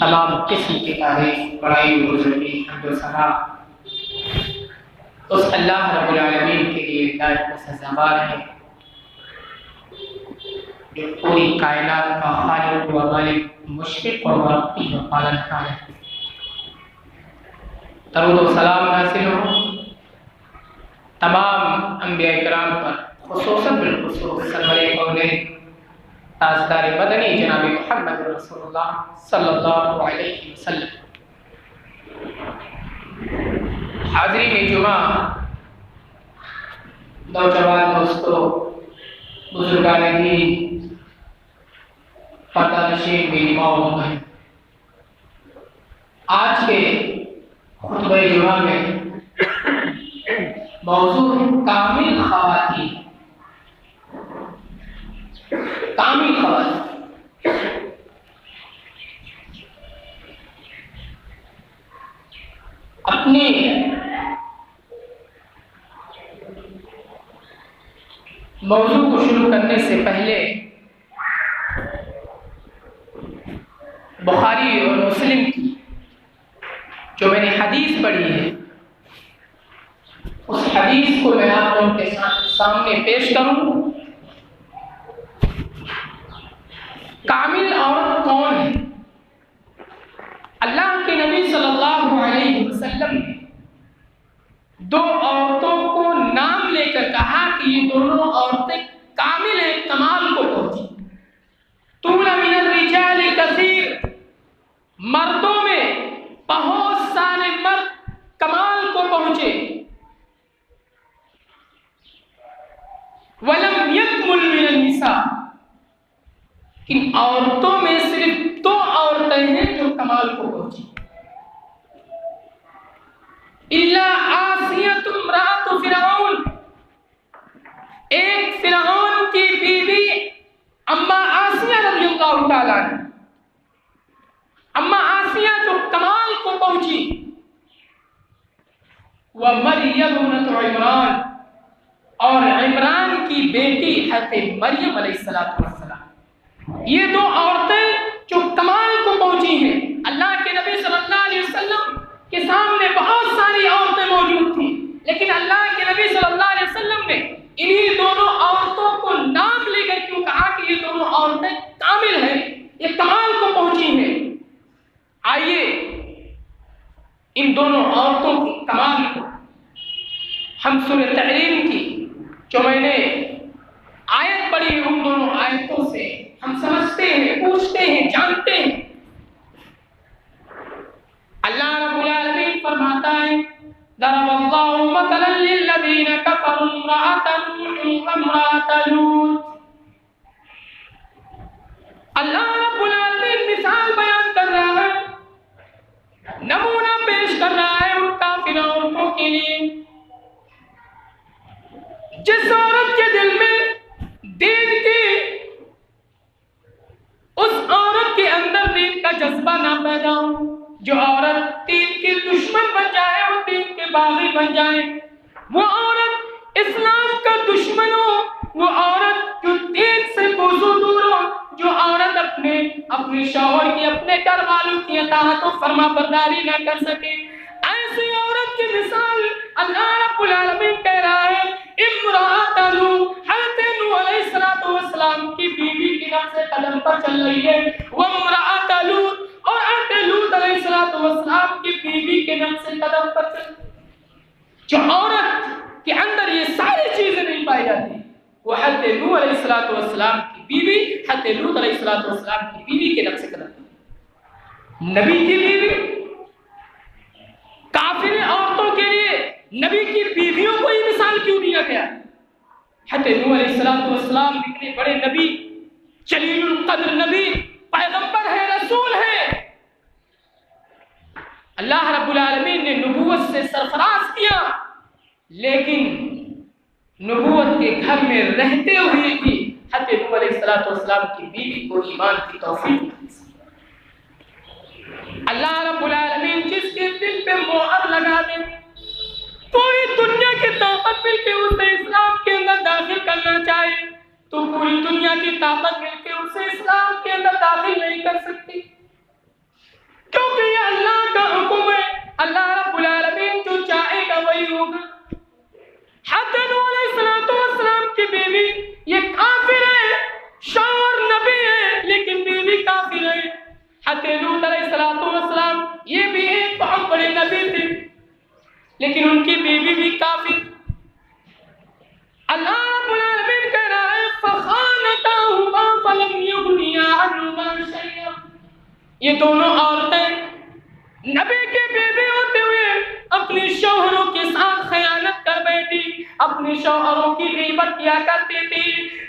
तमाम किस्म की तारीफ बड़ाई बुजुर्गी हम्द सना उस अल्लाह रब्बुल आलमीन के लिए लायक सज़ावार है जो पूरी कायनात का खालिक व मालिक मुशफ़िक़ व मुरब्बी व पालनहार है। दरूद व सलाम नाज़िल हो तमाम अंबिया इकराम पर, खुसूसन बिलखुसूस सरवरे कौनैन ताजदार मदनी जनाब मुहम्मद रसूलुल्लाह सल्लल्लाहु अलैहि वसल्लम। हाज़रीन जुमा, नौजवान दोस्तों, बुजुर्गान दीन, पर्दानशीन बीमाओं में आज के खुतबे जुमा में मौजू कामिल ख़वातीन। कामिल ख़वातीन अपने मौजू को शुरू करने से पहले बुखारी और मुस्लिम की जो मैंने हदीस पढ़ी है उस हदीस को मैं आप लोगों के सामने पेश करूं। कामिल औरत कौन है? अल्लाह के नबी सल्लल्लाहु अलैहि वसल्लम ने दो औरतों को नाम लेकर कहा कि ये दोनों औरतें कामिल हैं, कमाल को पहुंची। तूल मिनर रिजाल कसीर, मर्दों में बहुत सारे मर्द कमाल को पहुंचे। वलम यकमुल मिनन निसा, इन औरतों में सिर्फ 2 औरतें हैं जो कमाल को पहुंची, इल्ला आसियतु इम्राअतु फिरऔन, एक फिरऔन की बीवी अम्मा आसिया रज़ियल्लाहु ताला अन्हा, अम्मा आसिया जो कमाल को पहुंची, व मरियम इब्नतु इमरान, और इमरान की बेटी हज़रत मरियम अलैहिस्सलातु वस्सलाम। ये 2 औरतें जो कमाल को पहुंची हैं। अल्लाह के नबी सल्लल्लाहु अलैहि वसल्लम के सामने बहुत सारी औरतें मौजूद थी, लेकिन अल्लाह के नबी सल्लल्लाहु अलैहि वसल्लम ने इन्हीं दोनों औरतों को नाम लेकर क्यों कहा कि ये दोनों औरतें कामिल हैं, ये कमाल को पहुंची हैं। आइए इन दोनों औरतों की कमाल को हम सूरह तहरीम की जो मैंने आयत पढ़ी, उन दोनों आयतों से हम समझते हैं, पूछते हैं, जानते हैं। अल्लाह रब्बुल आलमीन फरमाता है, दरबल्लाहु मसलन लिल्लज़ीना कफरू इम्राअत नूह व इम्राअत लूत। अल्लाह रब्बुल आलमीन मिसाल बयान कर रहा है, नमूना पेश कर रहा है उन काफिर औरतों के लिए जिस औरत के दिल में दीन की, उस औरत के अंदर दीन का जज्बा ना पैदा हो, जो औरत दीन की दुश्मन बन जाए और दीन के बागी बन जाए, वो औरत इस्लाम का दुश्मन हो, वो औरत जो दीन से कोसों दूर हो, जो औरत अपने शौहर की, अपने घर वालों की अताअत और फरमाबरदारी ना कर सके, ऐसी औरत की मिसाल अल्लाह रब्बुल आलमीन कह रहा है, इम्राअत नूह, हज़रत नूह अलैहिस्सलातु वस्सलाम की बीवी की नक्शे कदम पर चल रही है, व इम्राअत लूत, और हज़रत लूत अलैहिस्सलातु वस्सलाम की बीवी के नक्शे कदम पर चल। जो औरत के अंदर ये सारी चीजें नहीं पाई जाती, वो हज़रत नूह अलैहिस्सलातु वस्सलाम की बीवी, हज़रत लूत अलैहिस्सलातु वस्सलाम की बीवी के नक्शे कदम। नबी की बीवी, काफिर औरतों के लिए नबी की बीवियों को ही मिसाल क्यों दिया गया? हज़रत नूह अलैहिस्सलातु वस्सलाम इतने बड़े नबी, जलीलुल कद्र नबी, पैगंबर है, रसूल है, अल्लाह रब्बुल आलमीन ने नबूवत से सरफराज किया, लेकिन नबूवत के घर में रहते हुए भी हज़रत नूह अलैहिस्सलातु वस्सलाम की बीवी को ईमान की तौफीक दी। अल्लाह रब्बुल आलमीन जिसके दिल पे मोहर लगा दे, पूरी दुनिया की ताकत मिलके उसे इस्लाम के अंदर दाखिल करना चाहे तो पूरी दुनिया की ताकत मिलके उसे इस्लाम के अंदर दाखिल नहीं कर सकती, क्योंकि ये अल्लाह का हुक्म है। अल्लाह रब्बुल आलमीन जो चाहेगा वही होगा। हज़रत नूह अलैहिस्सलातु वस्सलाम की बीवी ये काफिर है, शौहर नबी है लेकिन बीवी काफिर है। हज़रत लूत अलैहिस्सलातु वस्सलाम ये भी एक बहुत बड़े नबी थे, लेकिन उनकी बीवी भी काफिर। अल्लाह रब्बुल आलमीन कह रहा है, फखानताहुमा फलम युगनिया अन्हुमा शैअ। ये दोनों औरतें नबी की बीवी होते हुए अपने शौहरों के साथ खयानत कर बैठी, अपने शौहरों की गीबत किया करती थी।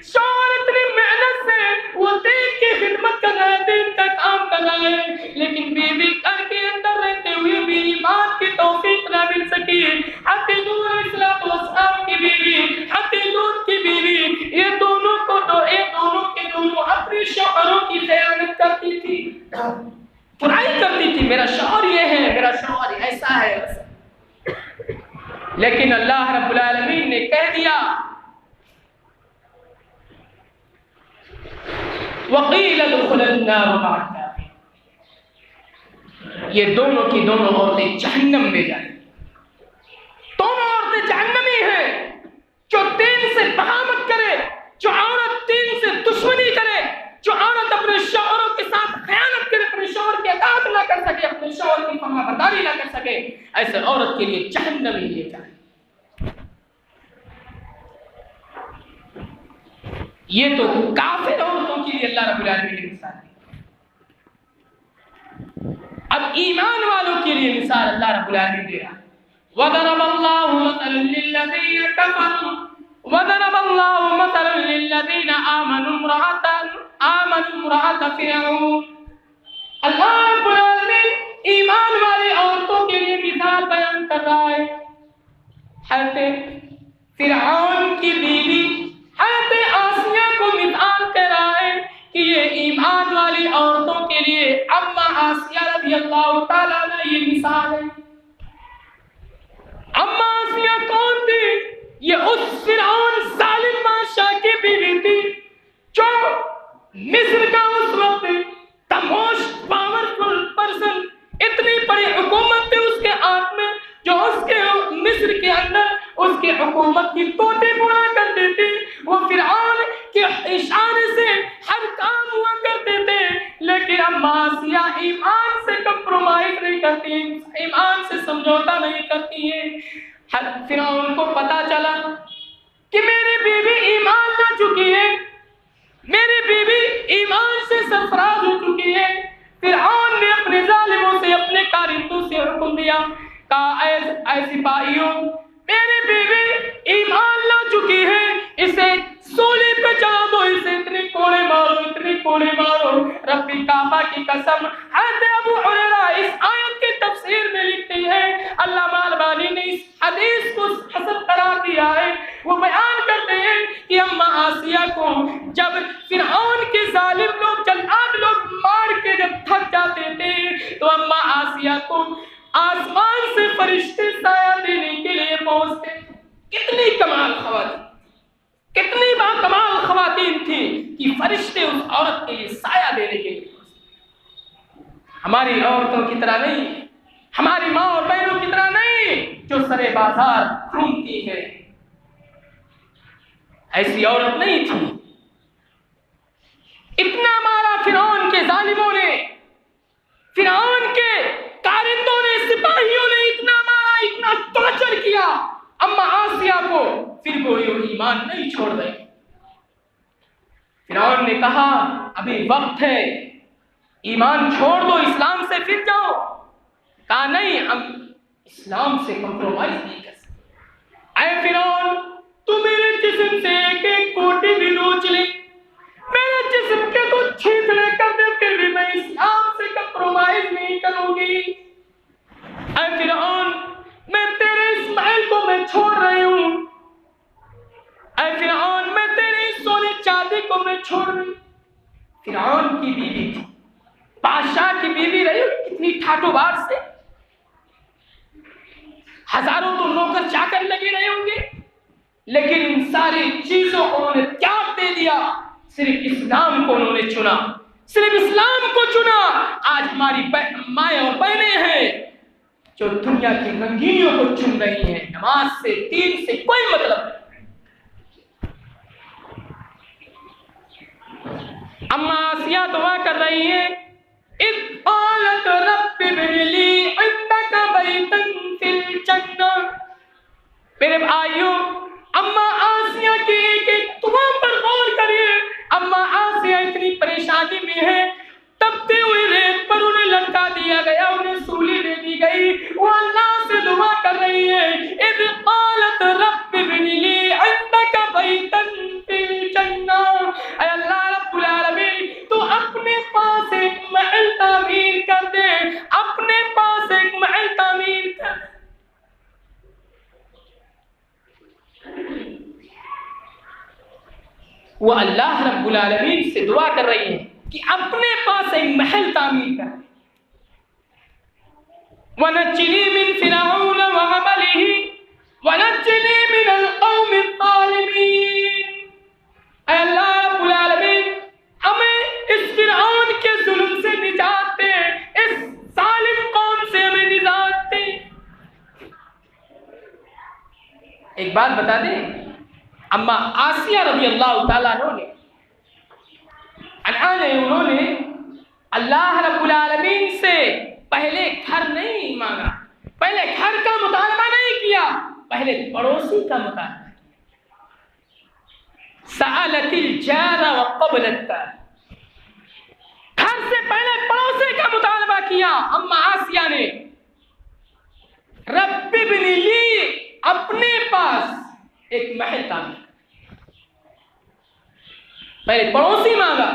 शौहर इतनी मेहनत से वो दीन की खिदमत कर रहा है, दीन का काम कर रहा है, लेकिन बीवी घर के अंदर रहते हुए भी ईमान की तौफीक ना मिल सकी। हज़रत नूह अलैहिस्सलातु वस्सलाम की बीवी, हज़रत लूत की बीवी, ये दोनों के दोनों अपने शौहरों की खयानत करती थी, बुराई करती थी, मेरा शौहर ये है, मेरा शौहर ऐसा है वैसा। लेकिन अल्लाह रब्बुल आलमीन ने कह दिया, वक़ील उदखुलन नार मअ दाखिलीन, ये दोनों की दोनों औरतें जहन्नम में जाएंगी। दोनों औरतें जहन्नमी हैं। जो दीन से बगावत करे, जो औरत दीन से दुश्मनी करे, जो औरत अपने शौहरों के साथ खयानत करे, अपने शौहर की अताअत ना कर सके, अपने शौहर की फरमाबरदारी ना कर सके, ऐसे औरत के लिए जहन्नम ही ले जाए। ये तो काफिर औरतों के लिए अल्लाह रब्बुल आलमीन ने मिसाल दी। अब ईमान वालों के लिए मिसाल अल्लाह रब्बुल आलमीन दे रहा है, वदरबल्लाहु मसलन लिल्लज़ीना कफ़रू वदरबल्लाहु मसलन लिल्लज़ीना आमनु इम्राअत फिरऔन। अल्लाह रब्बुल आलमीन ईमान वाली औरतों के लिए मिसाल बयान कर रहा है। हज़रत फिरऔन की बीवी हज़रत आसिया को मिसाल कह रहा है कि ये ईमान वाली औरतों के लिए अम्मा आसिया रज़ी अल्लाह ताला अन्हा ये मिसाल है। अम्मा आसिया कौन थी? ये उस फिरऔन जालिम बादशाह की बीवी थी जो मिस्र का उस वक्त द मोस्ट पावरफुल पर्सन, इतनी बड़ी हुकूमत थी उसके हाथ में, जो उसके मिस्र के अंदर उसके हुकूमत की तोते पूरा करते थे। वो फिरऔन के इशारे से हर काम हुआ करते थे, लेकिन अम्मा आसिया ईमान से कंप्रोमाइज नहीं करती, ईमान से समझौता नहीं करती है। फिरऔन को पता चला कि मेरी बीवी ईमान ला चुकी है, मेरी बीवी ईमान से सरफराज हो चुकी है। फिरऔन ने अपने जालिमों से, अपने कारिंदों से हुक्म दिया, कहा ऐ सिपाहियों, मेरी बीवी ईमान ला चुकी है, इसे सूली पे चढ़ा दो, इसे इतने कोड़े मारो, इतने कोड़े मारो। रब्बी काबा की कसम, हज़रत अबू हुरैरा इस आयत के तफसीर में लिखते हैं, अल्लामा अलबानी ने इस हदीस को हसन करार दिया है। वो बयान करते हैं कि अम्मा आसिया को जब फिरऔन के जालिम लोग, जल्लाद लोग मार के जब थक जाते थे, तो अम्मा आसिया को आसमान से फरिश्ते साया देने के लिए पहुंचते। कितनी कमाल खवातीन, कितनी बाकमाल खवातीन थी कि फरिश्ते उस औरत के लिए साया देने के लिए। हमारी औरतों की तरह नहीं, हमारी माँ और बहनों की तरह नहीं जो सरे बाजार घूमती है, ऐसी औरत नहीं थी। इतना मारा फिरौन के जालिमों ने, फिरौन के कारिंदों ने, सिपाहियों ने इतना मारा, इतना टॉर्चर किया अम्मा आसिया को, फिर वो ईमान नहीं छोड़ रही। फिरौन ने कहा अभी वक्त है, ईमान छोड़ दो, इस्लाम से फिर जाओ। कहा नहीं, हम इस्लाम से कंप्रोमाइज नहीं कर सकते। ऐ फिरौन, तू मेरे जिस्म से एक एक कोटी भी नोच ले, मेरे जिस्म के तो छींकने कर दे, फिर भी मैं इस्लाम से कंप्रोमाइज नहीं करूंगी। ऐ फिरौन, मैं तेरे इस्माइल को मैं छोड़ रही हूं। ऐ फिरौन, मैं तेरे सोने चांदी को मैं छोड़ रही हूं। फिरौन की बीवी थी, बादशाह की बीवी रही, कितनी ठाटोबार से, हजारों तो नौकर चाकर लगे रहे होंगे, लेकिन इन सारी चीजों को उन्होंने त्याग दे दिया, सिर्फ इस्लाम को उन्होंने चुना, सिर्फ इस्लाम को चुना। आज हमारी माएँ और बहनें हैं जो दुनिया की रंगीनियों को चुन रही हैं, नमाज से, दीन से कोई मतलब नहीं। अम्मा आसिया दुआ कर रही है, इत्तालत रब्बी बिली इंदका बैतन फिल जन्नह। मेरे भाइयों, अम्मा आसिया की एक एक दुआ पर गौर करिए। अम्मा आसिया इतनी परेशानी में है, तपते हुए रेत पर उन्हें लटका दिया गया, उन्हें सूली दे दी गई, वो अल्लाह से दुआ कर रही है, इत्तालत रब्बी बिली इंदका बैतन फिल जन्नह। ऐ अल्लाह रब्बुल आलमीन, तू अपने पास एक महल तामीर कर दे, अपने पास एक महल तामीर कर। वो अल्लाह रब्बुल आलमीन से दुआ कर रही है कि अपने पास एक महल तामीर कर। वनज्जिनी मिन फिरऔन व अमलिही वनज्जिनी मिनल कौमिज़ ज़ालिमीन। ऐ अल्लाह रब्बुल आलमीन, हमें इस फिरऔन के जुल्म से निजात दे, इस जालिम कौम से हमें निजात दे। एक बात बता दें, अम्मा आसिया रज़ी अल्लाह ताला उन्होंने अल्लाह रब्बुल आलमीन से पहले घर नहीं मांगा, पहले घर का मुतालबा नहीं किया, पहले पड़ोसी का मुतालबा किया। सअलतिल जारा व क़बलत, घर से पहले पड़ोसी का मुतालबा किया अम्मा आसिया ने। रब्बी बिनी ली, अपने पास एक महल तामीर, पहले पड़ोसी मांगा,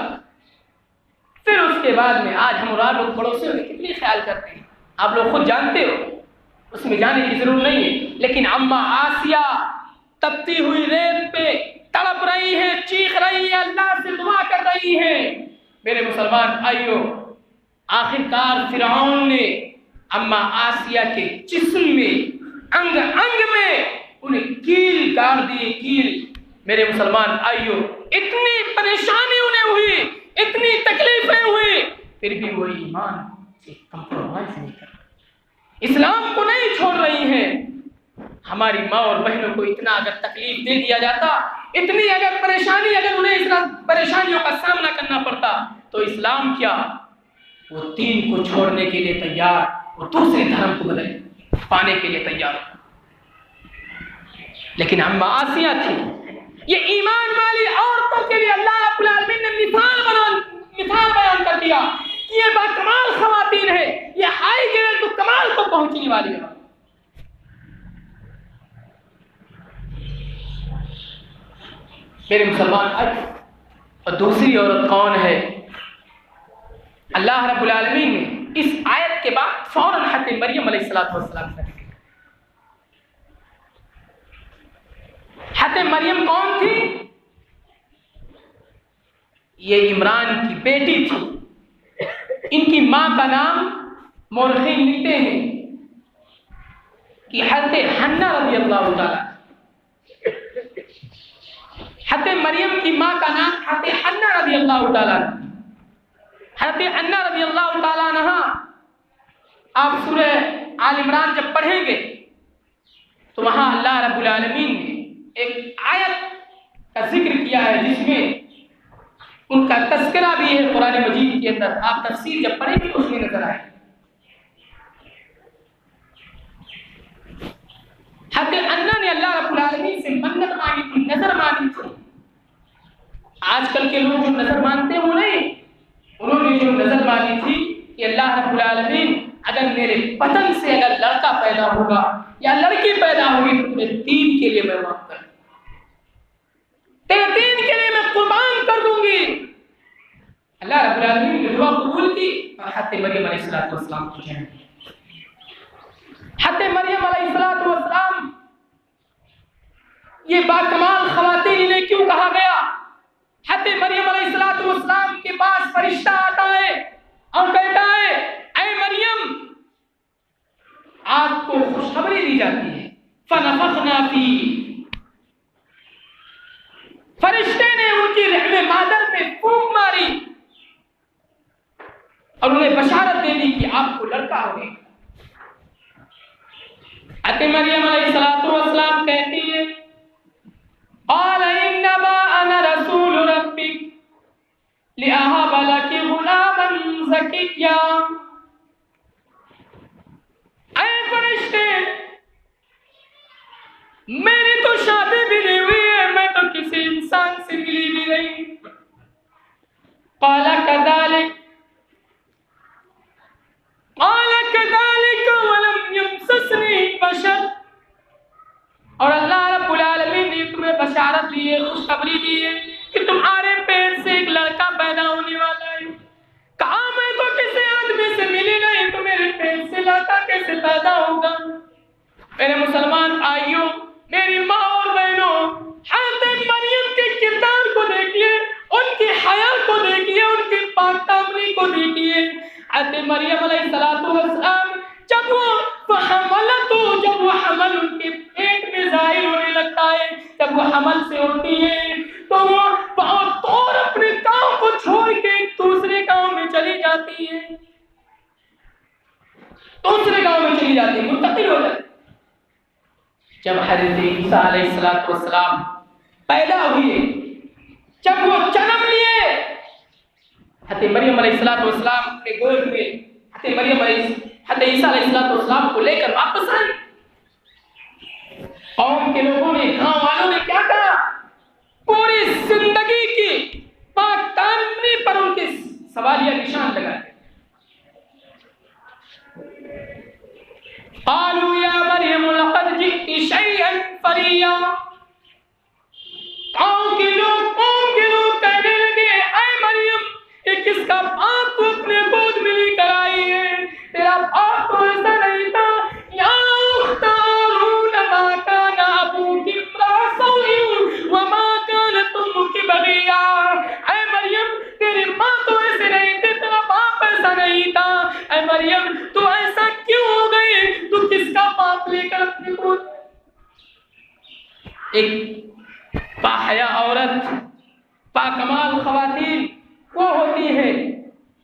फिर उसके बाद में आज हम और आप लोग पड़ोसियों के कितनी ख्याल करते हैं, आप लोग खुद जानते हो, उसमें जाने की जरूरत नहीं है। लेकिन अम्मा आसिया तपती हुई रेत पे तड़प रही है, चीख रही है, अल्लाह से दुआ कर रही है। मेरे मुसलमान भाइयों, आखिरकार फिरौन ने अम्मा आसिया के जिस्म में, अंग अंग में उन्हें कील गाड़ दी, कील। मेरे मुसलमान भाइयों, इतनी परेशानी उन्हें हुई, इतनी तकलीफें हुई, फिर भी वो ईमान से कंप्रोमाइज नहीं कर, इस्लाम को नहीं छोड़ रही है। हमारी माँ और बहनों को इतना अगर तकलीफ दे दिया जाता, इतनी अगर परेशानी, अगर उन्हें इस परेशानियों का सामना करना पड़ता, तो इस्लाम क्या, वो दीन को छोड़ने के लिए तैयार, वो दूसरे धर्म को बदल पाने के लिए तैयार। लेकिन अम्मा आसिया थी, ये ईमान वाली औरतों के लिए अल्लाह रब्बुल आलमीन ने मिसाल बयान कर दिया कि ये बाकमाल खवातीन है, ये हाई ग्रेड तो कमाल को पहुंचने वाली है। मेरे मुसलमान भाई, और दूसरी औरत कौन है? अल्लाह रब्बुल आलमीन ने इस आयत के बाद फौरन हज़रत मरियम अलैहिस्सलातु वस्सलाम का जिक्र। हज़रत मरियम कौन थी? ये इमरान की बेटी थी। इनकी माँ का नाम मौरखीन लिखते हैं कि हज़रत हन्ना रज़ी अल्लाह ताला, हज़रत मरियम की माँ का नाम हज़रत हन्ना रज़ी अल्लाह ताला। हज़रत हन्ना रज़ी अल्लाह ताला अन्हा, आप सूरह आल इमरान जब पढ़ेंगे तो वहाँ अल्लाह रब्बुल आलमीन ने एक आयत का जिक्र किया है जिसमें उनका तस्करा भी है कुरान मजीद के अंदर। आप तफसीर जब पढ़ेंगे तो उसमें नजर आए। हज़रत अन्ना ने अल्लाह रब्बुल आलमीन से मन्नत मांगी थी, नजर मांगी थी। आजकल के लोग जो नजर मानते हो नहीं, उन्होंने जो नजर मांगी थी कि अल्लाह रब्बुल आलमीन अगर मेरे बदन से अगर लड़का पैदा होगा या लड़की पैदा होगी तो तेरे दीन के लिए मैं वक्त कर, तेरे दीन के लिए मैं कुर्बान कर दूंगी। अल्लाह रब्बुल आलमीन ने दुआ कबूल की और हज़रत मरियम अलैहिस्सलातु वस्सलाम को जन्म दिया। हज़रत मरियम अलैहिस्सलातु वस्सलाम, ये बाकमाल खवातीन इन्हें क्यों कहा गया? हज़रत मरियम अलैहिस्सलातु वस्सलाम के पास फरिश्ता आता है और कहता है, ऐ मरियम, आपको खुशखबरी दी जाती है, फनफखना फी, फरिश्ते ने उनकी रहमे मादर में फूंक मारी और उन्हें बशारत दे दी कि आपको लड़का होगा। हज़रत मरियम अलैहिस्सलातु वस्सलाम कहती है, क़ाल इन्नमा अना रसूल रब्बिक लिअहब लकी गुलामन ज़किय्या। ऐ फरिश्ते, मेरी तो शादी भी नहीं हुई है, मैं तो किसी इंसान से मिली भी नहीं। क़ाल कज़ालिक वलम यमससनी बशर, और अल्लाह रब्बुल आलमीन ने तुम्हें बशारत दी है, खुशखबरी दी है कि तुम्हारे पेट से एक लड़का पैदा होने वाला है। कहा मैं तो किसी आदमी से मिली नहीं, तो मेरे पेट से लड़का कैसे पैदा होगा? मेरे मुसलमान भाइयों, मेरी माँ और बहनों, हज़रत मरियम के किरदार को देखिए, उनकी हया को देखिए, उनकी पाक-दामनी को देखिए। हज़रत मरियम अलैहिस्सलातु वस्सलाम जब वो हमल उनके पेट में जाहिर होने लगता है, जब वो हमल से होती है तो वो और अपने गांव को छोड़ के दूसरे गांव में चली जाती है, दूसरे गांव में चली जाती है, मुंतकिल हो जाती है। जब हज़रत ईसा अलैहिस्सलातु वस्सलाम पैदा हुए, जब वो जन्म लिए, हज़रत मरियम अलैहिस्सलातु वस्सलाम के गोद में हज़रत ईसा अलैहिस्सलातु वस्सलाम को लेकर वापस आए। कौम के लोगों ने, गांव वालों ने क्या कहा? पूरी जिंदगी की पाक-दामनी पर उनके सवालिया निशान लगाए। क़ालू या मरियम लक़द जि'ति शैअन फ़रिया। कौम के लोग कहने लगे, ऐ मरियम, ये किसका बाप एक बाहया औरत, पाकमाल ख़वातीन वो होती है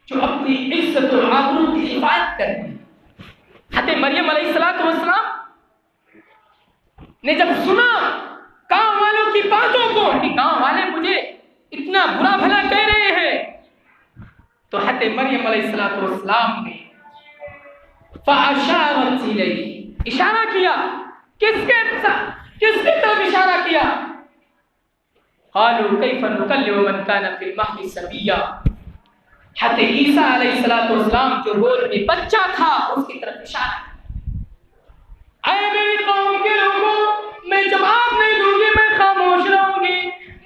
जो अपनी इज्जत और आबरू की हिफाजत करती है। हज़रत मरियम अलैहिस्सलाम ने जब सुना गांव वालों की बातों को कि गांव वाले मुझे इतना बुरा भला कह रहे हैं, तो हज़रत मरियम अलैहिस्सलाम ने फ़अशारत इलैहि, इशारा किया। किसके तरफ इशारा किया? क़ालू कैफ़ नुकल्लिमु मन कान फ़िल महदि सबिय्या, हज़रत ईसा अलैहिस्सलाम जो गोद में बच्चा था उसकी तरफ इशारा। ऐ मेरी कौम के लोगों, मैं जवाब नहीं दूंगी, मैं खामोश रहूंगी।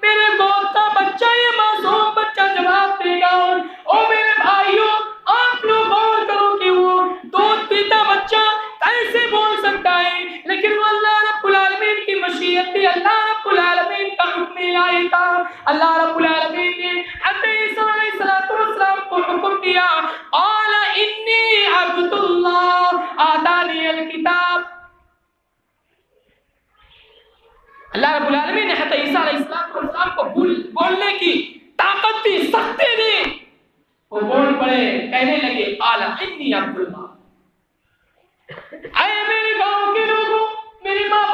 मेरे गोद का बच्चा, ये मासूम बच्चा जवाब देगा। ओ मेरे भाइयों, आप लोग गौर करो कि वो दूध पीता बच्चा कैसे बोल सकता है, लेकिन वो अल्लाह रब्बुल आलमीन की मशीयत थी, अल्लाह रब्बुल आलमीन का हुक्म इलाही था। अल्लाह रब्बुल आलमीन ने हज़रत ईसा अलैहिस्सलाम को हुक्म दिया, क़ाला इन्नी अब्दुल्लाह आतानियल किताब। अल्लाह रब्बुल आलमीन ने हज़रत ईसा अलैहिस्सलाम को बोलने की ताकत दी, शक्ति दी। वो बोल पड़े, कहने लगे क़ाला इन्नी अब्दुल्लाह। ऐ मेरे गांव के लोगों, मेरी माँ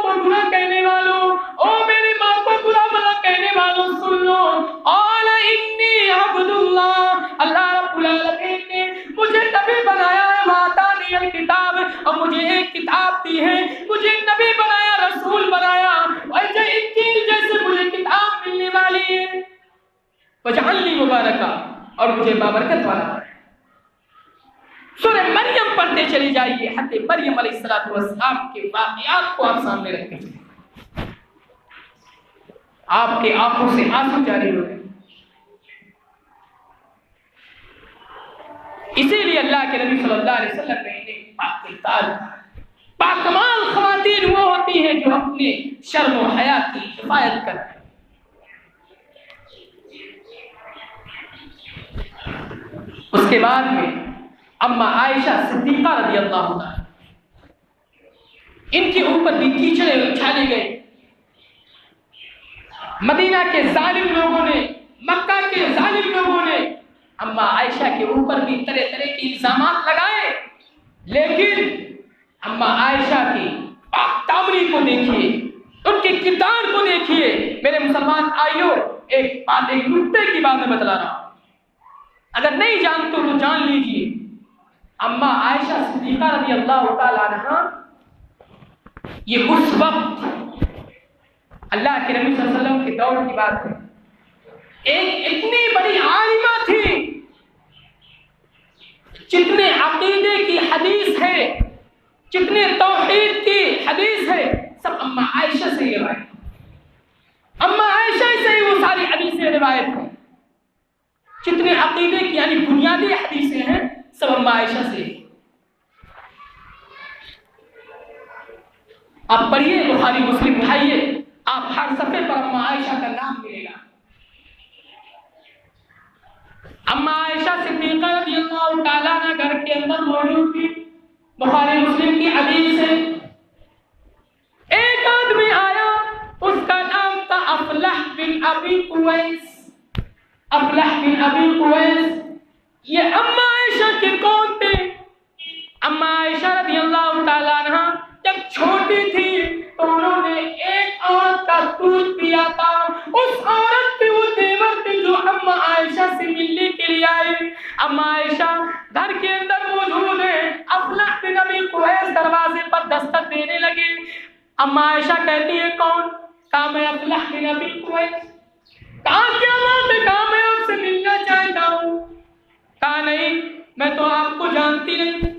को बुरा कहने वालों, ओ मेरी माँ को बुरा भला कहने वालों, सुन लो। क़ाला इन्नी अब्दुल्लाह, अल्लाह रब्बुल आलमीन ने मुझे नबी बनाया है, वातानियल किताब, और मुझे एक किताब दी है, मुझे नबी बनाया, रसूल बनाया, ऐसे इंजील जैसे मुझे किताब मिलने वाली है। वजअलनी मुबारका, और मुझे बाबरकत वाला बनाया। सूरह मरियम पढ़ते चले जाइए, हज़रत मरियम अलैहिस्सलाम के वाक़ियात को आप सामने रखते चलिए, आपके आंखों से आंसू जारी हो गए। इसीलिए अल्लाह के नबी सल्लल्लाहु अलैहि वसल्लम ने इन्हें पाक-ए-ताज, पाकमाल ख़वातीन वो होती हैं जो अपने शर्म और हया की हिफाजत करती हैं। उसके बाद में अम्मा आयशा सिद्दीक़ा रज़ियल्लाहु अन्हा, इनके ऊपर भी कीचड़े उछाले गए। मदीना के जालिम लोगों ने, मक्का के जालिम लोगों ने अम्मा आयशा के ऊपर भी तरह तरह के इल्जामात लगाए, लेकिन अम्मा आयशा की पाक-दामनी को देखिए, उनके किरदार को देखिए। मेरे मुसलमान भाइयों, एक नुक्ते की बात मैं बतला रहा हूँ, अगर नहीं जानते तो जान लीजिए। अम्मा आयशा सिद्दीक़ा रज़ियल्लाहु ताला अन्हा, ये उस वक्त अल्लाह के नबी सल्लल्लाहु अलैहि वसल्लम के दौर की बात है। एक इतनी बड़ी आलिमा थी, जितने अकीदे की हदीस है, जितने तौहीद की हदीस है, सब अम्मा आयशा से ही रिवायत है। अम्मा आयशा से ही वो सारी हदीसें रिवायत हैं। जितने अकीदे की यानी बुनियादी हदीसें हैं, सब अम्मा आयशा से। आप पढ़िए बुखारी मुस्लिम उठाइए, आप हर सफ़े पर अम्मा आयशा का नाम मिलेगा। अम्मा आयशा सिद्दीक़ा रज़ियल्लाहु ताला अन्हा घर के अंदर मौजूद थी। बुखारी मुस्लिम की हदीस है, एक आदमी आया, उसका नाम था अफ़लह बिन अबी कुवैस। अफ़लह बिन अबी कुवैस ये अम्मा आयशा के कौन थे? अम्मा आयशा रज़ियल्लाहु ताला अन्हा जब छोटी थी तो उन्होंने एक औरत का दूध पिया था। उस औरत के वो देवर थे जो अम्मा आयशा से मिलने के लिए आए। अम्मा आयशा घर के अंदर मौजूद है, अफ़लह बिन अबी कुवैस दरवाजे पर दस्तक देने लगे। अम्मा आयशा कहती है कौन? कहा मैं अफ़लह बिन अबी कुवैस। कहा क्या बात है? कहा मैं आपसे मिलना चाहता हूँ। कहा नहीं, मैं तो आपको जानती नहीं,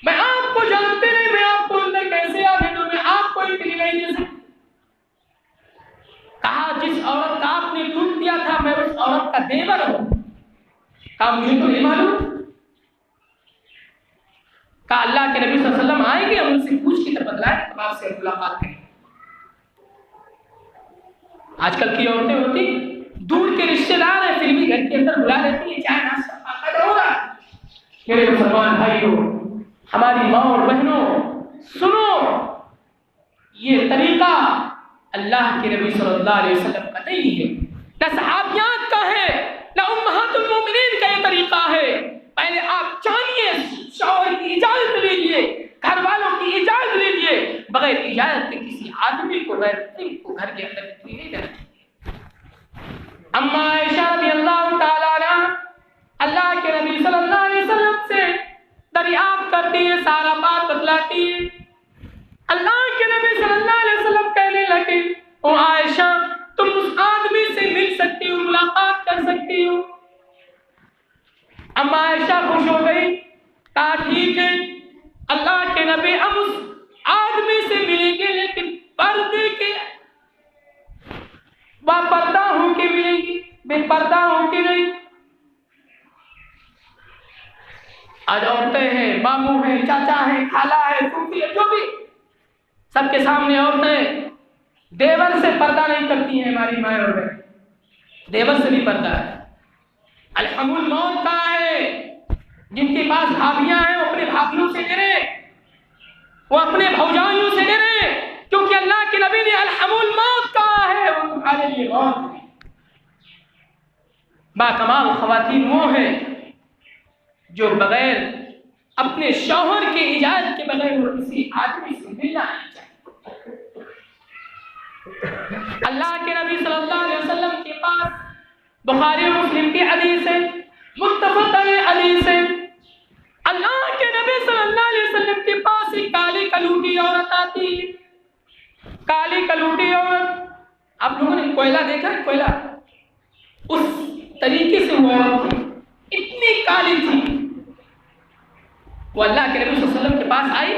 मैं आपको जानती नहीं, मैं आपको अंदर कैसे आने दूं, मैं आपको इतनी नहीं दे सकती। कहा जिस औरत का आपने दूध दिया था मैं उस औरत का देवर हूं। कहा मुझे तो नहीं मालूम। कहा अल्लाह के नबी सल्लल्लाहु अलैहि वसल्लम आएंगे, हम उनसे पूछ के तब बतलाएं, तब आपसे मुलाकात करें। आजकल की औरतें होती दूर के रिश्तेदार है, फिर भी घर के अंदर बुला लेती है, चाय नाश्ता पाकर होगा। मेरे मुसलमान भाइयों, हमारी माँ और बहनों, सुनो, ये तरीका अल्लाह के नबी सल्लल्लाहु अलैहि वसल्लम का नहीं है, न सहाबियात का है, न उम्महातुल मोमिनीन का ये तरीका है। पहले आप जानिए, शौहर की इजाजत लीजिए, घर वालों की इजाजत लीजिए। बगैर इजाजत के किसी आदमी को, गैर मुस्लिम को घर के अंदर एंट्री नहीं करनी। अम्मा आयशा रज़ियल्लाहु ताला अन्हा अल्लाह के नबी सल्लल्लाहु अलैहि वसल्लम से दरियाफ्त करती है, सारा बात बतलाती है। अल्लाह के नबी सल्लल्लाहु अलैहि वसल्लम कहने लगे, ओ आयशा, तुम उस आदमी से मिल सकती हो, मुलाकात कर सकती हो। अम्मा आयशा खुश हो गई, कहा ठीक है, अल्लाह के नबी हम उस आदमी से मिलेंगे, लेकिन पर्दे के बापर्दा होके मिलेंगे, बेपर्दा होके नहीं। आज औरतें हैं, मामू हैं, चाचा हैं, खाला है, फूफी है, जो भी, सबके सामने औरतें देवर से पर्दा नहीं करती हैं। हमारी माँ और बहन, देवर से भी पर्दा है। अलहमुल मौत कहा है, जिनके पास भाभियां हैं वो अपने भाभियों से डरे, वो अपने भौजाइयों से डरे, क्योंकि अल्लाह के नबी ने अलहमुल मौत कहा है, वो तुम्हारे लिए मौत है। बाकमाल खवातीन वो है जो बगैर अपने शौहर के इजाजत के बगैर वो किसी आदमी से मिलना नहीं चाहते। अल्लाह के नबी सल्लल्लाहु अलैहि वसल्लम के पास बुखारी और मुस्लिम की हदीस है, मुत्तफक़ हदीस है, अल्लाह के नबी सल्लल्लाहु अलैहि वसल्लम के पास एक काली कलूटी औरत आती है। काली कलूटी औरत, आप लोगों ने कोयला देखा है? कोयला उस तरीके से वो औरत थी, इतनी काली थी। वो अल्लाह के नबी सल्लल्लाहु अलैहि वसल्लम के पास आई।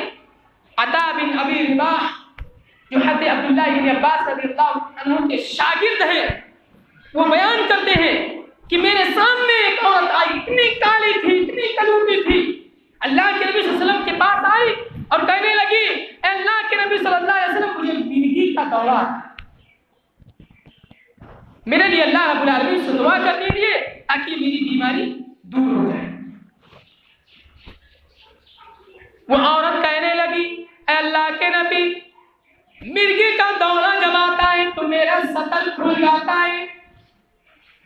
अता बिन अबी रिबाह जो हज़रत अब्दुल्लाह इब्न अब्बास रज़ियल्लाहु अन्हु के शागिर्द हैं, वो बयान करते हैं कि मेरे सामने एक औरत आई, इतनी काली थी, इतनी कलूटी थी, अल्लाह के नबी सल्लल्लाहु अलैहि वसल्लम के पास आई और कहने लगी, अल्लाह के नबी सल्लल्लाहु अलैहि वसल्लम, मुझे मिर्गी का दौरा, मेरे लिए अल्लाह रब्बुल आलमीन से दुआ कर दीजिए ताकि मेरी बीमारी दूर हो जाए। वो औरत कहने लगी, अल्लाह के नबी, मिर्गी का दौरा जब आता है तो मेरा सतर खुल जाता है,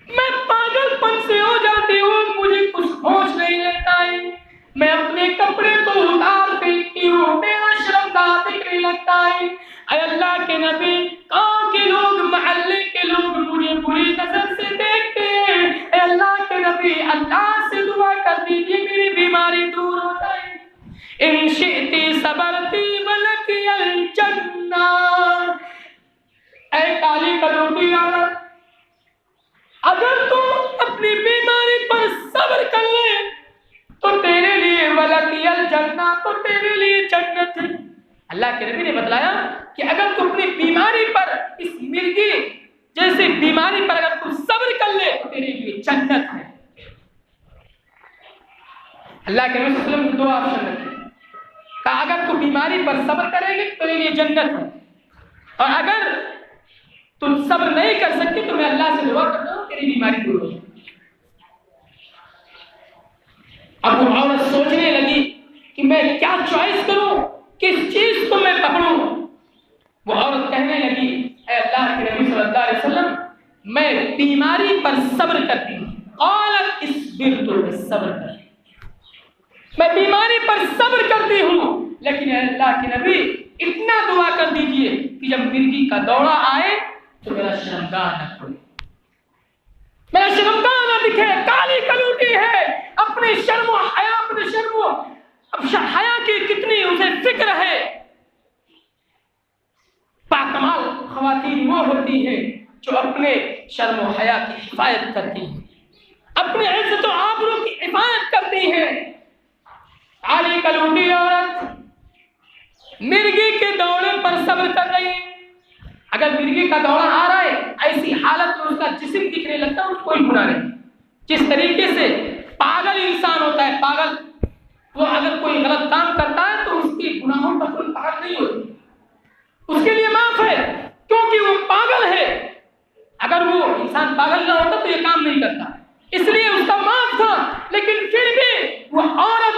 मैं पागलपन से हो जाती हूँ, मुझे कुछ होश नहीं रहता है, मैं अपने कपड़े को उतार फेंकती हूँ, मेरा शर्मगाह दिखने लगता है। अल्लाह के नबी, गाँव के लोग, मोहल्ले के लोग मुझे बुरी नजर से देखते हैं। अल्लाह के नबी, अल्लाह से दुआ कर दीजिए मेरी बीमारी दूर हो जाए। इन शिअति सबरती वलकियल जन्नह। ऐ काली कलूटी औरत, अगर तू अपनी बीमारी पर सब्र कर ले तो तेरे लिए वलकियल जन्नह, तो तेरे लिए जन्नत है। अल्लाह के नबी ने बतलाया कि अगर तू अपनी बीमारी पर, इस मिर्गी जैसे बीमारी पर अगर तू सब्र कर ले तो तेरे लिए जन्नत है। अल्लाह के नबी सल्लल्लाहु अलैहि वसल्लम ने दो ऑप्शन रखे, कहा अगर तू बीमारी पर सब्र करेगी तो तेरे लिए जन्नत है, और अगर तुम सब्र नहीं कर सकती तो मैं अल्लाह से दुआ करता हूँ तेरी बीमारी दूर हो जाए। अब वो औरत सोचने लगी कि मैं क्या चॉइस करूं, किस चीज को मैं पकड़ूं। वो औरत कहने लगी, ऐ अल्लाह के नबी सल्लल्लाहु अलैहि वसल्लम, मैं बीमारी पर सब्र करती हूँ। औरत इस्बिर, तो सब्र कर, मैं बीमारी पर सब्र करती हूँ, लेकिन अल्लाह के नबी इतना दुआ कर दीजिए कि जब मिर्गी का दौरा आए तो मेरा शर्मगाह न खोले, मेरा शर्मगाह न दिखे। काली कलूटी है, अपने शर्म हया, अपने शर्म अब हया की कितनी उसे फिक्र है। बाकमाल खवातीन वो होती हैं जो अपने शर्म हया की हिफाजत करती हैं, अपने इज्जत और आबरू की हिफाजत करती हैं। काली कलूटी औरत मिर्गी के दौरे पर सब्र कर रही है। अगर मिर्गी का दौरा आ रहा है, ऐसी हालत में उसका जिस्म दिखने लगता है, कोई गुनाह नहीं। जिस तरीके से पागल इंसान होता है, पागल, वो अगर कोई गलत काम करता है तो उसके गुनाहों पर कोई पकड़ नहीं होती, उसके लिए माफ है, क्योंकि वो पागल है। अगर वो इंसान पागल ना होता तो ये काम नहीं करता, इसलिए उसका माफ था। लेकिन फिर भी वो औरत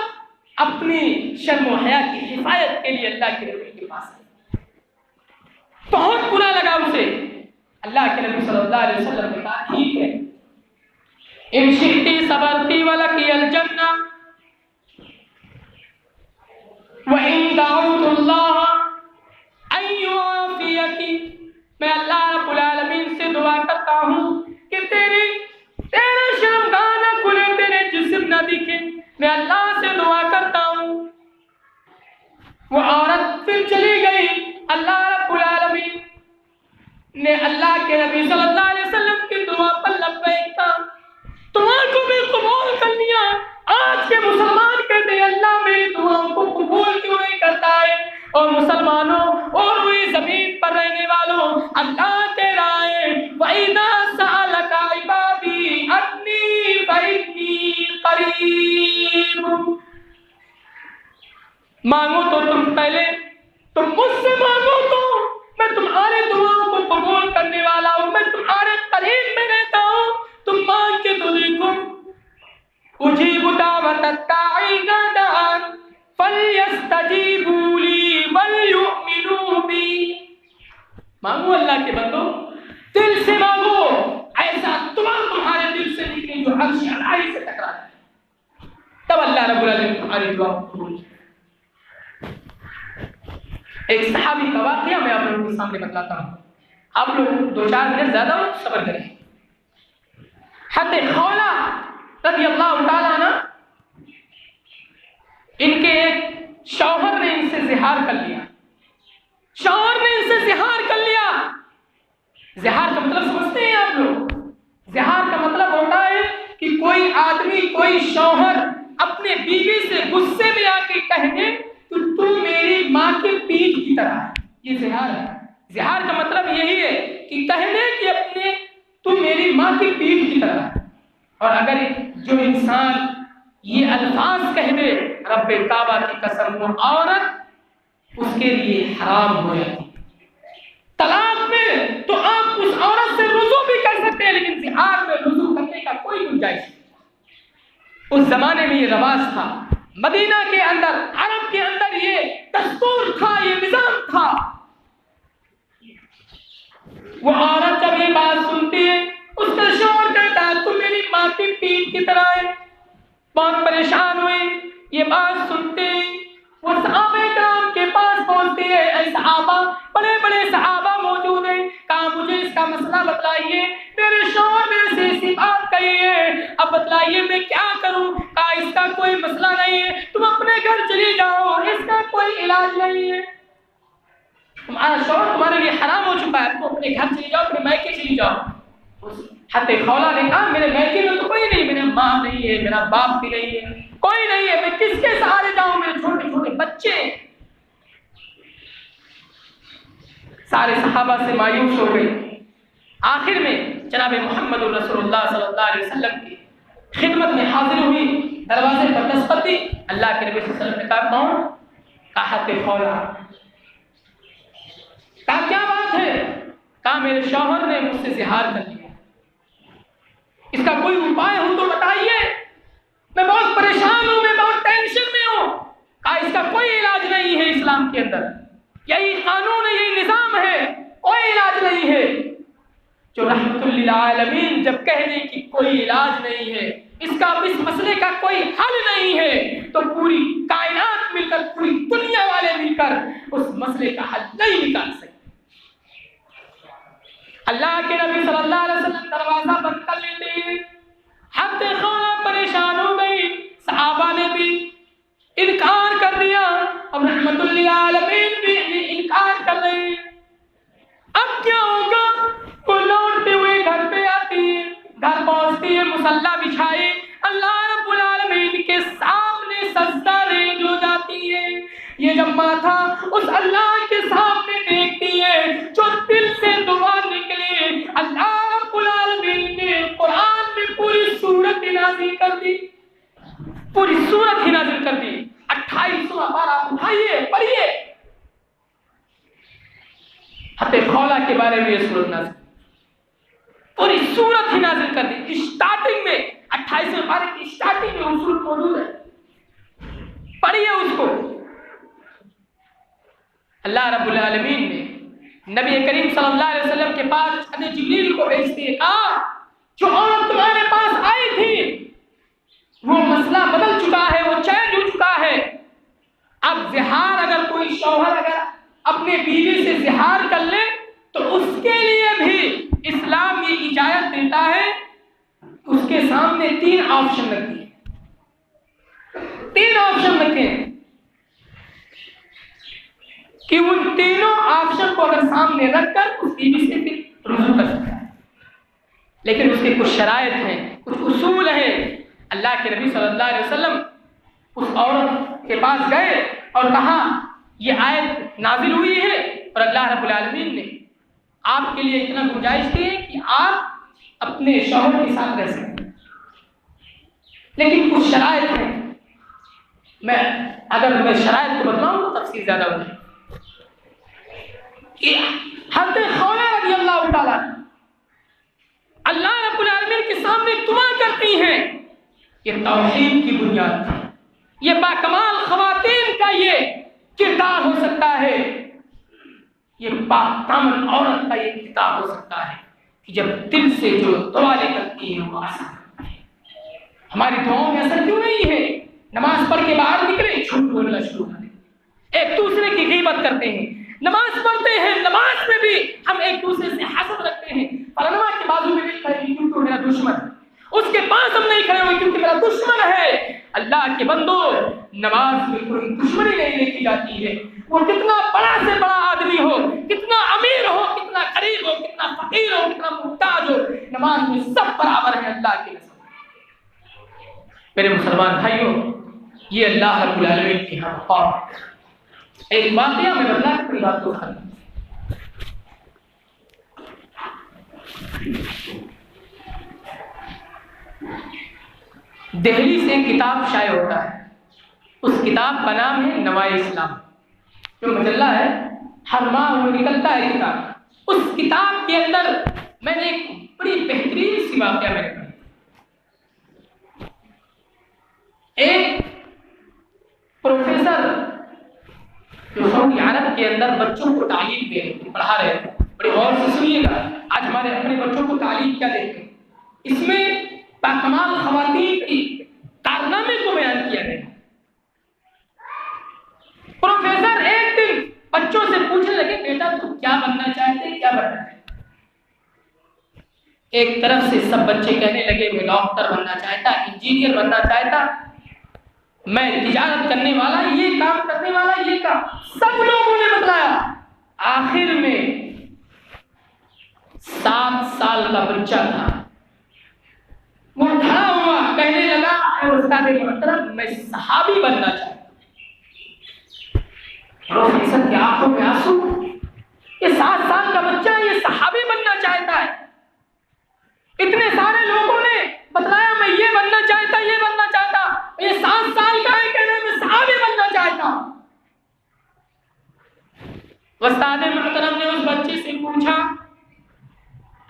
अपनी शर्म हया की हिफाजत के लिए अल्लाह के नबी के पास आई। बहुत बुरा लगा उसे। अल्लाह के नबी सल्लल्लाहु अलैहि वसल्लम ने कहा ठीक है, इन शिट्टी सबरती वलकी अल जन्ना व इन दाऊतुल्लाह अय्युआफियकी, मैं अल्लाह रब्बुल आलमीन से दुआ करता हूँ कि तेरा शर्मगाह न खुले, तेरे जिस्म न दिखे। मैं अल्लाह से दुआ करता हूँ। वो औरत फिर चली गई। अल्लाह रब्बुल आलमीन ने अल्लाह के नबी सल्लल्लाहु अलैहि वसल्लम की दुआ पर लब्बैक कहा, दुआ को भी कबूल कर लिया। आज के मुसलमान कहते हैं अल्लाह मेरी दुआओं को कबूल क्यों नहीं करता है। और मुसलमानों और हुई जमीन पर रहने वालों, अल्लाह कह रहा है वइदा सअलका इबादी अन्नी फइन्नी करीब, मांगो तो तुम पहले, तुम मुझसे मांगो तो मैं तुम्हारे दुआओं को कबूल करने वाला हूं, मैं तुम्हारे करीब में रहता हूं। तुम मांग के तो देखो, उजीबु दावतत दाई गदान फलयस्तजीबू ली वलयुमिनू बी। मांगो अल्लाह के बंदो, दिल से मांगो, ऐसा दुआ तुम्हारे दिल से निकले जो अर्श अलाई से टकरा जाए, तब अल्लाह रब्बुल आलमीन तुम्हारी दुआ को कबूल करेगा। एक सहाबी का वाकया मैं आप लोगों के सामने बतलाता हूँ। आप लोग 2-4 मिनट ज्यादा सब्र करें। हज़रत खौला रज़ियल्लाहु ताला अन्हा, इनके एक शौहर ने इनसे ज़िहार कर लिया। शौहर ने इनसे ज़िहार कर लिया। ज़िहार का मतलब समझते हैं आप लोग? ज़िहार का मतलब होता है कि कोई आदमी, कोई शौहर अपने बीवी से गुस्से में आके कह दे तो तू मेरी माँ के पीठ की तरह है। ये ज़िहार है। ज़िहार का मतलब यही है कि कह दे कि अपने तू मेरी माँ की पीठ की तरह है। और अगर जो इंसान ये अल्फाज कह दे रब्बे काबा की कसम, वो औरत उसके लिए हराम हो जाती है। तलाक में तो आप उस औरत से रुजू भी कर सकते हैं, लेकिन ज़िहार में रुजू करने का कोई गुंजाइश नहीं। उस जमाने में ये रवाज था, मदीना के अंदर, अरब के अंदर ये दस्तूर था, ये निजाम था। वो औरत जब ये बात सुनती है, उसका शौहर कहता है तुम मेरी माँ की पीठ की तरह है। बहुत परेशान हुए ये बात सुनते, वो सहाबा किराम के पास पहुंचती है। ऐसे सहाबा, बड़े बड़े सहाबा मौजूद हैं। कहा मुझे इसका मसला बतलाइए, मेरे शौहर ने से ऐसी बात कही है, अब बतलाइए मैं क्या करूं। कहा इसका कोई मसला नहीं है, तुम अपने घर चली जाओ, इसका कोई इलाज नहीं है। तुम्हारा शौहर तुम्हारे लिए हराम हो चुका है, तुम अपने घर चली जाओ, अपने मैके चली जाओ। हज़रत खौला ने कहा मेरे मैके में तो कोई नहीं, मेरा माँ नहीं है, मेरा बाप भी नहीं है, कोई नहीं है, मैं किसके सहारे जाऊं, मेरे छोटे छोटे बच्चे। सारे सहाबा से मायूस हो गए। आखिर में जनाब मोहम्मद रसूलुल्लाह सल्लल्लाहु अलैहि वसल्लम की खिदमत में हाजिर हुई, दरवाजे पर दस्तक दी। अल्लाह के नबी सल्लल्लाहु अलैहि वसल्लम ने कहा कौन? कहा हज़रत खौला। कहा क्या बात है? कहा मेरे शौहर ने मुझसे ज़िहार कर लिया, इसका कोई उपाय हो तो बताइए, मैं बहुत परेशान हूं, मैं बहुत टेंशन में हूं। कहा इसका कोई इलाज नहीं है, इस्लाम के अंदर यही कानून है, यही निजाम है, कोई इलाज नहीं है। जो रहमतुल लिल आलमीन जब कह दे कि कोई इलाज नहीं है, इसका इस मसले का कोई हल नहीं है, तो पूरी कायनात मिलकर, पूरी दुनिया वाले मिलकर उस मसले का हल नहीं निकाल सकते। अल्लाह के नबी सल्लल्लाहु अलैहि वसल्लम दरवाजा बंद कर लेते हैं। हज़रत खौला परेशान हो गई, सहाबा ने भी इनकार कर दिया, अब रहमतुल लिल आलमीन भी इनकार कर रहे हैं। अब क्या होगा? वो लौटते हुए घर पे आती है, घर पहुंचती है, मुसल्ला बिछाए, अल्लाह रब्बुल आलमीन के सामने सजदा रेज़ हो जाती है। ये जब माथा उस अल्लाह के सामने देखती है, जो दिल से दुआ निकले, अल्लाह रब्बुल आलमीन ने कुरान में पूरी सूरत ही नाज़िल कर दी, पूरी सूरत ही नाज़िल कर दी। 28वां पारा उठाइए, पढ़िए। हज़रत खौला के बारे में ये सूरत नाज़िल, पूरी सूरत ही नाज़िल कर दी। स्टार्टिंग में 28वें पारे की स्टार्टिंग में वो सूरत मौजूद है, पढ़िए उसको। अल्लाह रब्बुल आलमीन ने नबी करीम सल्लल्लाहु अलैहि वसल्लम के पास हज़रत जिब्रील को भेजते हैं, जो औरत तुम्हारे पास आई थी वो मसला बदल चुका है, वो चैन हो चुका है। अब जिहार अगर कोई शौहर अगर अपने बीवी से जिहार कर ले तो उसके लिए भी इस्लाम ये इजाजत देता है, उसके सामने 3 ऑप्शन रखती है, 3 ऑप्शन रखे कि उन तीनों ऑप्शन को अगर सामने रखकर उस बीवी से फिर रुजू कर सकता है। लेकिन उसके कुछ शराइत हैं, कुछ उसूल हैं। अल्लाह के नबी सल्लल्लाहु अलैहि वसल्लम उस औरत के पास गए और कहा ये आयत नाजिल हुई है और अल्लाह रब्बुल आलमीन ने आपके लिए इतना गुंजाइश दी है कि आप अपने शौहर के साथ रह सकते हैं, लेकिन कुछ शराइत हैं। अगर मैं शराइत को बताऊं तो तफसील ज्यादा हो जाएगी। हज़रत खौला रज़ियल्लाहु ताला अल्लाह रब्बुल आलमीन के सामने दुआ करती हैं, ये तौहीद की बुनियाद है, ये बाकमाल खवातीन का ये किरदार हो सकता है, ये पाकदामन औरत का ये किरदार हो सकता है कि जब दिल से जो दुआ करती है वो आसान है। हमारी दुआओं में असर क्यों नहीं है? नमाज पढ़ के बाहर निकले झूठ बोलना शुरू कर देते, एक दूसरे की गीबत करते हैं। नमाज पढ़ते हैं, नमाज में भी हम एक दूसरे से हसद रखते हैं। फलाना के बाजू में नहीं खड़े क्योंकि मेरा दुश्मन, उसके पास हम नहीं खड़े हुए क्योंकि मेरा दुश्मन है। अल्लाह के बंदो, नमाज में कोई दुश्मनी नहीं देखी जाती है। वो कितना बड़ा से बड़ा आदमी हो, कितना अमीर हो, कितना गरीब हो, कितना फकीर हो, कितना मुहताज हो, नमाज में सब बराबर है अल्लाह के नज़र। मेरे मुसलमान भाइयों, ये अल्लाह रब्बुल आलमीन की हम एक वाक़या में बदला अपनी बात को खत्म। दिल्ली से किताब शाये होता है, उस किताब का नाम है नवाए इस्लाम, जो मजल्ला है, हर माह वो निकलता है किताब। उस किताब के अंदर मैंने एक बड़ी बेहतरीन सी वाक़या मैंने पढ़ी। एक प्रोफेसर जो सऊदी अरब के अंदर बच्चों को तालीम दे रहे थे, पढ़ा रहे थे, बड़े गौर से सुनिएगा, आज हमारे अपने बच्चों को तालीम क्या देते हैं, इसमें बाकमाल खवातीन की कारनामे को बयान किया गया। प्रोफेसर एक दिन बच्चों से पूछने लगे, बेटा तुम क्या बनना चाहते हैं, क्या बनना चाहते? एक तरफ से सब बच्चे कहने लगे, मैं डॉक्टर बनना चाहता, इंजीनियर बनना चाहता, मैं तिजारत करने वाला, ये काम करने वाला, ये काम। सब लोगों ने बताया। आखिर में 7 साल का बच्चा था, वो खड़ा हुआ, कहने लगा, उस्ताद मोहतरम मैं सहाबी बनना चाहता। प्रोफेसर की आंखों में आंसू, ये 7 साल का बच्चा ये सहाबी बनना चाहता है। इतने सारे लोगों ने बतलाया मैं ये बनना चाहता, ये बनना चाहता, ये 7 साल का है, कहने मैं सहाबी बनना चाहता। उस्ताद मोहतरम ने उस बच्चे से पूछा,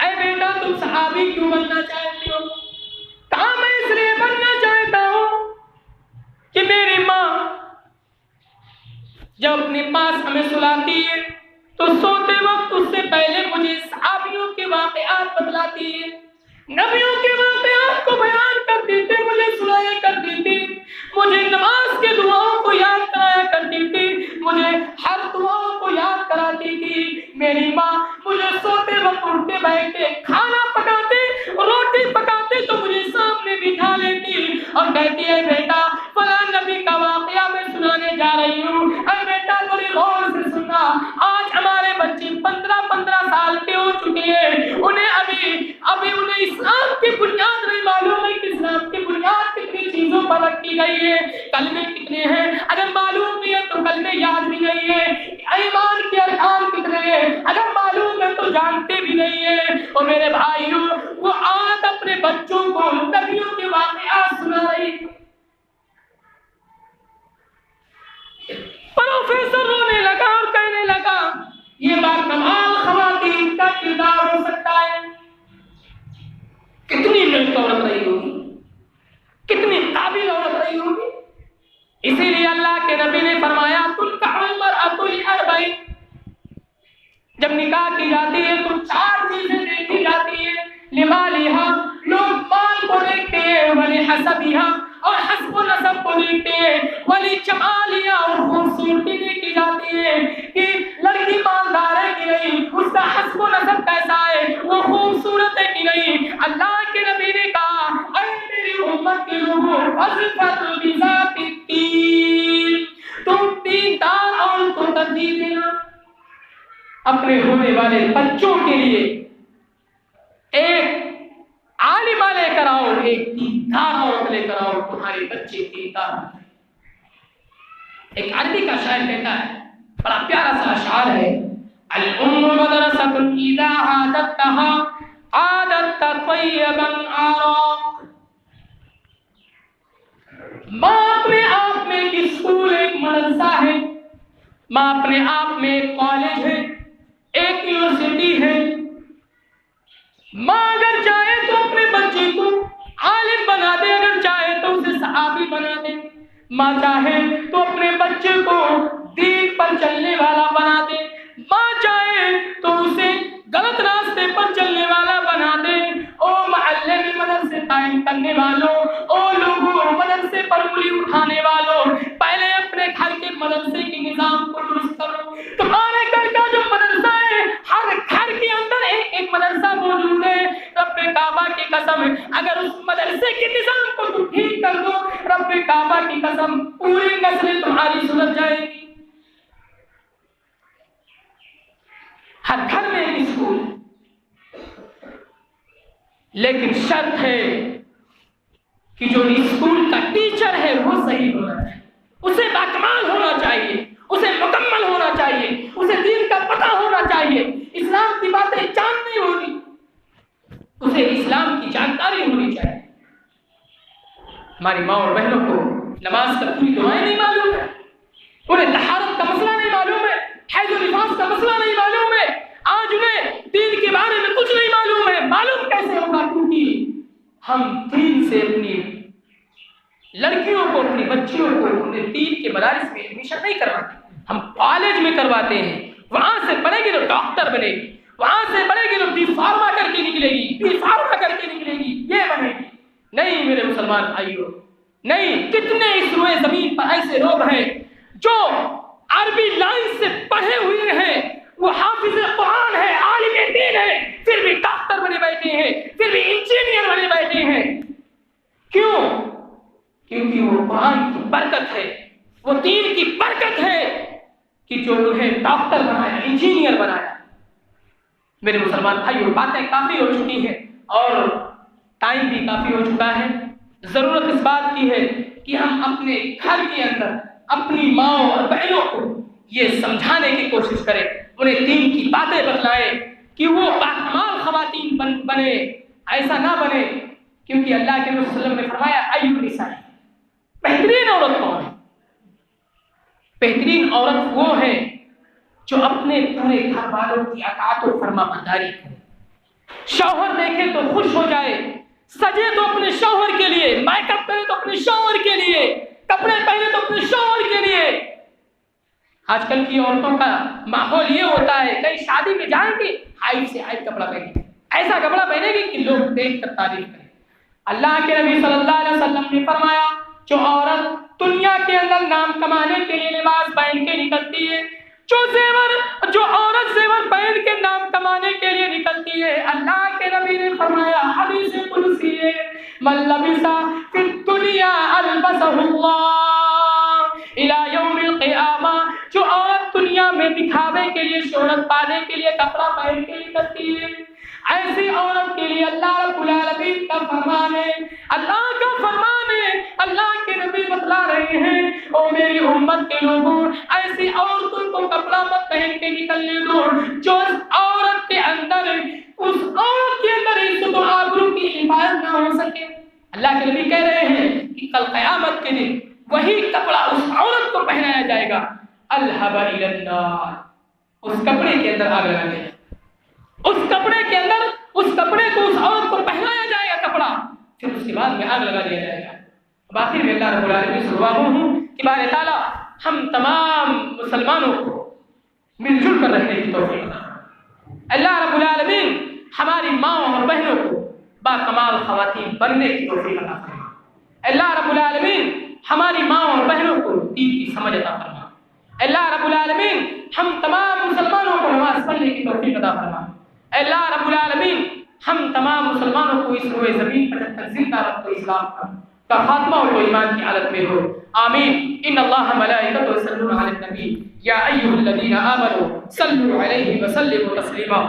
ऐ बेटा तुम सहाबी क्यों बनना चाहते हो? कहा मैं इसलिए बनना चाहता हूं कि मेरी माँ जब अपने पास हमें सुलाती है तो सोते वक्त उससे पहले मुझे सहाबियों के वाक़यात बतलाती है, नबियों के वाक़यात को बयान कर देते, मुझे सुनाया करती थी, मुझे नमाज के दुआओं को याद कराया करती थी, मुझे हर दुआओं को याद कराती थी। मेरी माँ मुझे सोते वक्त उठते बैठते खाना पकाते, रोटी पकाते तो मुझे सामने बिठा लेती और कहती है, बेटा फलां नबी का वाक़या मैं सुनाने जा रही हूँ, अरे बेटा बड़ी गौर से सुनना। आज हमारे बच्चे 15-15 साल के हो चुके हैं, उन्हें अभी उन्हें इस्लाम की बुनियाद नहीं मालूम है कि इस्लाम की बुनियाद कितनी चीजों पर रखी गई है, कलमे कितने हैं, अगर मालूम नहीं है तो कलमे याद भी नहीं है, ईमान के अरकान कितने हैं अगर मालूम है तो जानते भी नहीं है। और मेरे भाइयों, वो आज अपने बच्चों को नबियों के वाक़यात सुना रही। प्रोफेसर रोने लगा और कहने लगा, ये बात कमाल खवातीन का किरदार हो सकता है। कितनी नेक औरत रही होगी, कितनी काबिल औरत रही होगी। इसीलिए अल्लाह के नबी ने फरमाया, जब निकाह की जाती है तो 4 चीजें देखी जाती है। लिमालिहा, लोग माल को देखते हैं, वली हसबिहा, और हस्ब व नसब को देखते हैं, वली जमालिहा, और खूबसूरती देखी जाती है कि लड़की मालदार है कि नहीं, उसका हस्ब व नसब कैसा है, वो खूबसूरत है कि नहीं। अल्लाह के नबी ने कहा, अरे मेरी उम्मत के लोगों, फज़फर बिज़ाति तीन, तुम दीनदार और को तरजीह देना। अपने होने वाले बच्चों के लिए एक आलिमा लेकर आओ, एक दीनदार औरत लेकर आओ, तुम्हारे बच्चे दीनदार। एक अरबी का शायर कहता है, बड़ा प्यारा सा अशआर है, अल उम्मु मदरसतुन इज़ा आदतहा आदत तय्यबन आराक। माँ अपने आप में एक स्कूल, एक मदरसा है, माँ अपने आप में एक कॉलेज है, एक यूनिवर्सिटी है। माँ अगर चाहे तो अपने बच्चे को आलिम बना दे, अगर चाहे तो उसे सहाबी बना दे। माँ चाहे तो अपने बच्चे को दीन पर चलने वाला बना दे। माँ चाहे तो उसे गलत रास्ते पर चलने वाला बना दे। ओ मोहल्ले में मदरसे कायम करने वालों, ओ लोगों मदरसे पर उंगली उठाने वालों, पहले अपने घर के मदरसे के निजाम को दुरुस्त करो। तुम्हारे घर का जो मदरसा है, हर घर के अंदर एक एक मदरसा मौजूद है। रब्बे काबा की कसम, अगर उस मदरसे के निजाम को तुम ठीक कर दो, रब्बे काबा की कसम, पूरी नस्लें तुम्हारी सुधर जाएगी। हर घर में एक स्कूल, लेकिन शर्त है कि जो स्कूल का टीचर है वो सही होना चाहिए, उसे बाकमाल होना चाहिए, उसे मुकम्मल होना चाहिए, उसे दीन का पता होना चाहिए, इस्लाम की बातें जाननी होगी, उसे इस्लाम की जानकारी होनी चाहिए। हमारी माँ और बहनों को नमाज का पूरी दुआएं नहीं मालूम है, उन्हें तहारत का मसला नहीं मालूम है, हैज़ और निफास का मसला नहीं मालूम है, आज उन्हें दीन के बारे में कुछ नहीं मालूम है। मालूम कैसे होगा? क्योंकि हम दीन से अपनी लड़कियों को, अपनी बच्चियों को उन्हें दीन के मदारिस में एडमिशन नहीं करवाते, हम कॉलेज में करवाते हैं। वहां से पढ़ेगी तो डॉक्टर बनेगी, वहां से पढ़ेगी तो बी फार्मा करके निकलेगी, बी फार्मा करके निकलेगी, ये बनेगी। नहीं मेरे मुसलमान भाइयों, नहीं। कितने इस रुए जमीन पर ऐसे लोग हैं जो अरबी लाइन से पढ़े हुए हैं, वो हाफिज कुरान है, आलिम दीन है, फिर भी डॉक्टर बने बैठे हैं, फिर भी इंजीनियर बने बैठे हैं। क्यों? क्योंकि वो कुरान की बरकत है, वो दीन की बरकत है कि जो उन्हें डॉक्टर बनाया, इंजीनियर बनाया। मेरे मुसलमान भाइयों, बातें काफी हो चुकी हैं और टाइम भी काफी हो चुका है। जरूरत इस बात की है कि हम अपने घर के अंदर अपनी माँ और बहनों को ये समझाने की कोशिश करें, उन्हें दीन की बातें बतलाएं कि वो बाकमाल खवातीन बने, ऐसा ना बने। क्योंकि अल्लाह के नबी सल्लल्लाहु अलैहि वसल्लम ने फरमाया, अय्युन निसा, बेहतरीन औरत कौन है? बेहतरीन औरत वो है जो अपने पूरे घर वालों की अताअत और फरमाबरदारी करे। शौहर देखे तो खुश हो जाए, सजे तो अपने शौहर के लिए, मेकअप करे तो अपने शौहर के लिए, कपड़े पहने तो अपने शौहर के लिए। आजकल की औरतों का माहौल ये होता है, कहीं शादी में जाएंगे हाइट से हाइट कपड़ा पहनेंगे, ऐसा कपड़ा पहनेंगे कि लोग देख कर तारीफ करें। अल्लाह के नबी सल्लल्लाहु अलैहि वसल्लम ने फरमाया, जो औरत दुनिया के अंदर नाम कमाने के लिए लिबास पहन के निकलती है, जो औरत जेवर पहन के नाम कमाने के लिए निकलती है, अल्लाह के नबी ने फरमाया, हदीस कुदसी है, मन लबिसा फिद दुनिया अलबसहुल्लाह इला यौमिल क़ियामा। जो औरत दुनिया में दिखावे के लिए, शोहरत पाने के लिए कपड़ा पहन के निकलती है, ऐसी औरत के लिए अल्लाह रब्बुल आलमीन का फरमान है, अल्लाह का फरमान है। अल्लाह के नबी बतला रहे हैं, ओ मेरी उम्मत के लोगों, ऐसी औरतों को कपड़ा मत पहन के निकलने दो जो औरत के अंदर, उस औरत के अंदर इज्जत और आबरू की हिफाजत ना हो सके। अल्लाह के नबी कह रहे हैं कि कल क़यामत के दिन वही कपड़ा उस औरत को पहनाया जाएगा, अलहबा इलन्नार, उस कपड़े के अंदर आग लगा दिया, उस कपड़े के अंदर, उस कपड़े को उस औरत को पहनाया जाएगा कपड़ा, फिर उसके बाद में आग लगा दिया जाएगा। आखिर में अल्लाह रब्बुल आलमीन से दुआ हूँ कि बारे ताला हम तमाम मुसलमानों को मिलजुल कर रहने की तौफीक अल्लाह रब्बुल आलमीन हमारी माँ और बहनों को बाकमाल ख़वातीन बनने की तौफीक अता फरमा। अल्लाह रब्बुल आलमीन हमारी माँ और बहनों को दीन की समझ अता फरमा। अल्लाह रब्बुल आलमीन हम तमाम मुसलमानों को नमाज पढ़ने की तौफीक अता फरमा। अल्लाह रब्बुल आलमीन हम तमाम मुसलमानों को इस रोए ज़मीन पर जब तक जिंदा रखो इस्लाम का खात्मा हो, ईमान की हालत में हो। आमीन। इन्नल्लाह मलाइकतहु यसल्लूना अलन नबी या अय्युहल्लज़ीना आमनू सल्लू अलैहि व सल्लिमू तस्लीमा।